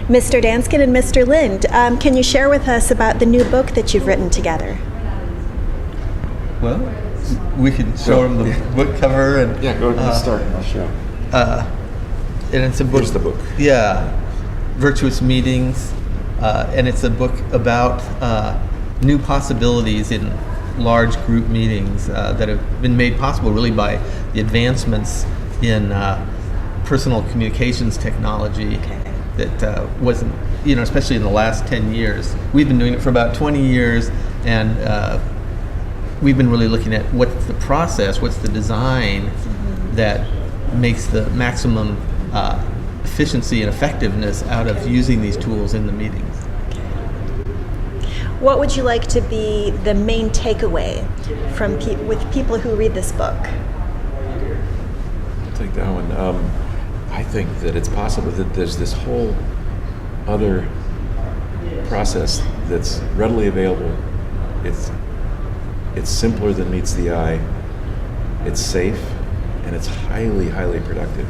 Mr. Danskin and Mr. Lind, can you share with us about the new book that you've written together? Well, we can show them the book cover and go ahead and start. I'll show. And it's a book. Here's the book. Yeah, Virtuous Meetings, and it's a book about new possibilities in large group meetings that have been made possible really by the advancements in personal communications technology. That wasn't, especially in the last 10 years. We've been doing it for about 20 years, and we've been really looking at what's the process, what's the design that makes the maximum efficiency and effectiveness out of using these tools in the meetings. What would you like to be the main takeaway from with people who read this book? I'll take that one. I think that it's possible that there's this whole other process that's readily available. It's simpler than meets the eye. It's safe, and it's highly, highly productive.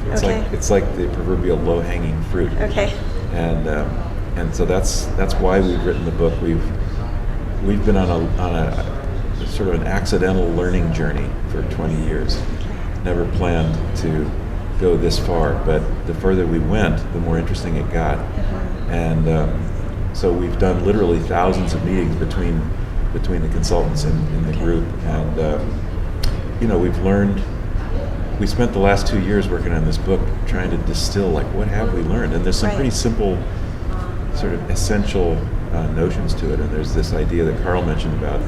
It's like the proverbial low-hanging fruit. Okay. And so that's why we've written the book. We've been on a sort of an accidental learning journey for 20 years. Never planned to go this far, but the further we went, the more interesting it got. And so we've done literally thousands of meetings between the consultants in the group, and we've learned. We spent the last 2 years working on this book, trying to distill what have we learned, and there's some pretty simple, sort of essential notions to it. And there's this idea that Karl mentioned about,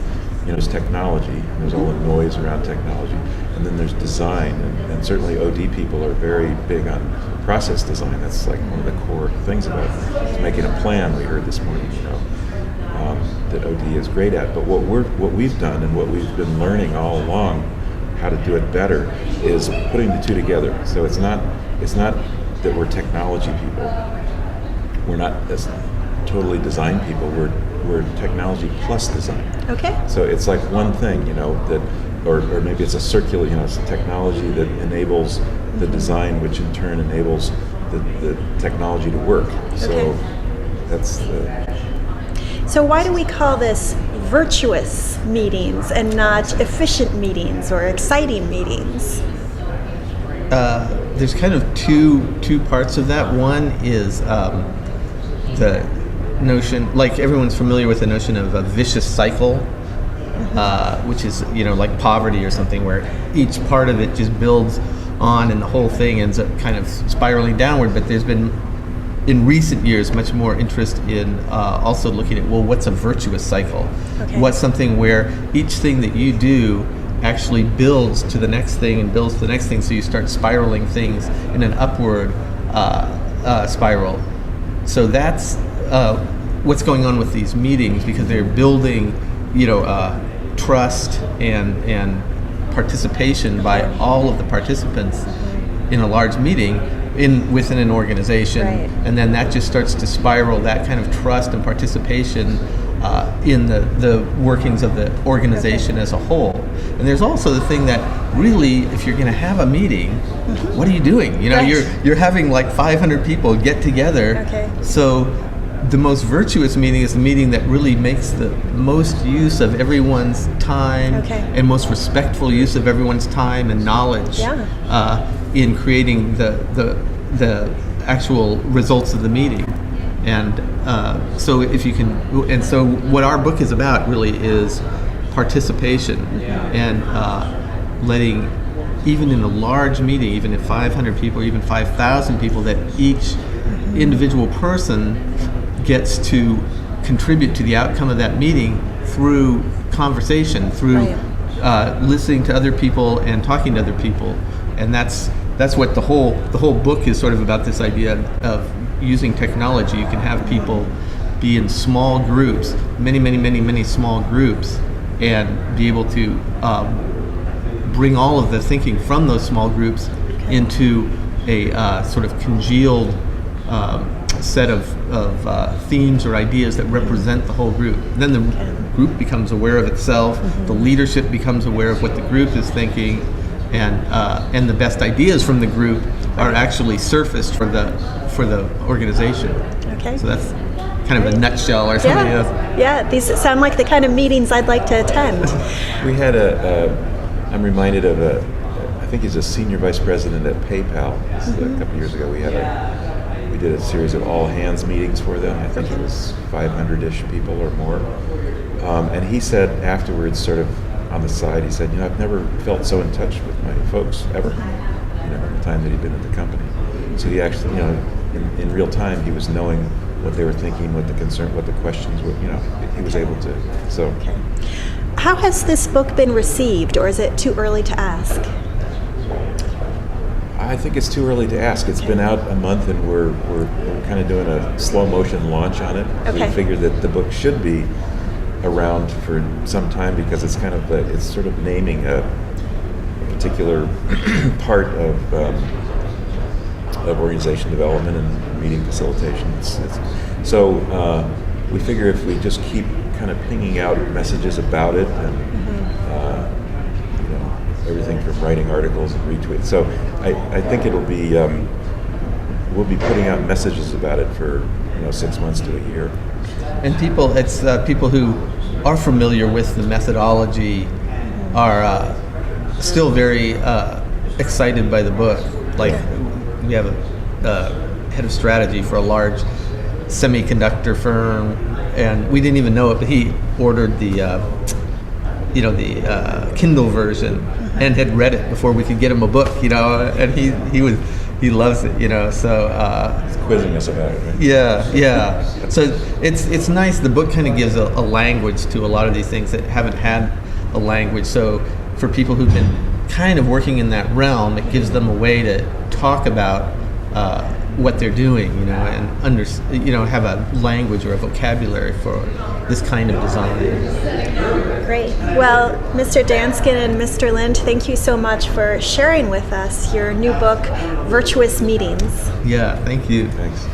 there's technology, and there's all the noise around technology, and then there's design, and certainly OD people are very big on process design. That's like one of the core things about it. It's making a plan. We heard this morning, that OD is great at. But what we've done and what we've been learning all along, how to do it better, is putting the two together. So it's not that we're technology people. We're not totally design people. We're technology plus design. Okay. So it's like one thing, that, or maybe it's a circular, it's a technology that enables the design, which in turn enables the technology to work. So that's the. So why do we call this virtuous meetings and not efficient meetings or exciting meetings? There's kind of two parts of that. One is the notion, like everyone's familiar with the notion of a vicious cycle, which is like poverty or something, where each part of it just builds on and the whole thing ends up kind of spiraling downward. But there's been in recent years much more interest in also looking at, what's a virtuous cycle? What's something where each thing that you do actually builds to the next thing and builds to the next thing, so you start spiraling things in an upward spiral. So that's what's going on with these meetings, because they're building, trust and participation by all of the participants in a large meeting within an organization, and then that just starts to spiral that kind of trust and participation in the workings of the organization as a whole. And there's also the thing that really, if you're going to have a meeting, what are you doing? You're having like 500 people get together. So the most virtuous meeting is the meeting that really makes the most use of everyone's time and most respectful use of everyone's time and knowledge in creating the actual results of the meeting. And so if you can, and so what our book is about really is participation and letting, even in a large meeting, even if 500 people, or even 5,000 people, that each individual person gets to contribute to the outcome of that meeting through conversation, through listening to other people and talking to other people. And that's what the whole book is sort of about, this idea of using technology. You can have people be in small groups, many small groups, and be able to bring all of the thinking from those small groups into a sort of congealed set of themes or ideas that represent the whole group. Then the group becomes aware of itself, the leadership becomes aware of what the group is thinking, and the best ideas from the group are actually surfaced for the organization. Okay. So that's kind of a nutshell or something else. Yeah, these sound like the kind of meetings I'd like to attend. We had I'm reminded of I think he's a senior vice president at PayPal. This is a couple years ago. We did a series of all hands meetings for them. I think it was 500-ish people or more. And he said afterwards, sort of on the side, he said, I've never felt so in touch with my folks ever, in the time that he'd been at the company. So he actually, in real time, he was knowing what they were thinking, what the questions were, he was able to. So. Okay. How has this book been received, or is it too early to ask? I think it's too early to ask. It's been out a month, and we're kind of doing a slow motion launch on it. Okay. We figured that the book should be around for some time because it's kind of it's sort of naming a particular part of organization development and meeting facilitation. So we figure if we just keep kind of pinging out messages about it and everything from writing articles and retweets. So I think it'll be we'll be putting out messages about it for 6 months to a year. And it's people who are familiar with the methodology are still very excited by the book. Like we have a head of strategy for a large semiconductor firm, and we didn't even know it, but he ordered the Kindle version and had read it before we could get him a book, and he loves it, so He's quizzing us about it, right? Yeah. So it's nice. The book kind of gives a language to a lot of these things that haven't had a language. So for people who've been kind of working in that realm, it gives them a way to talk about what they're doing, and have a language or a vocabulary for this kind of design. Great. Well, Mr. Danskin and Mr. Lind, thank you so much for sharing with us your new book, Virtuous Meetings. Yeah, thank you. Thanks.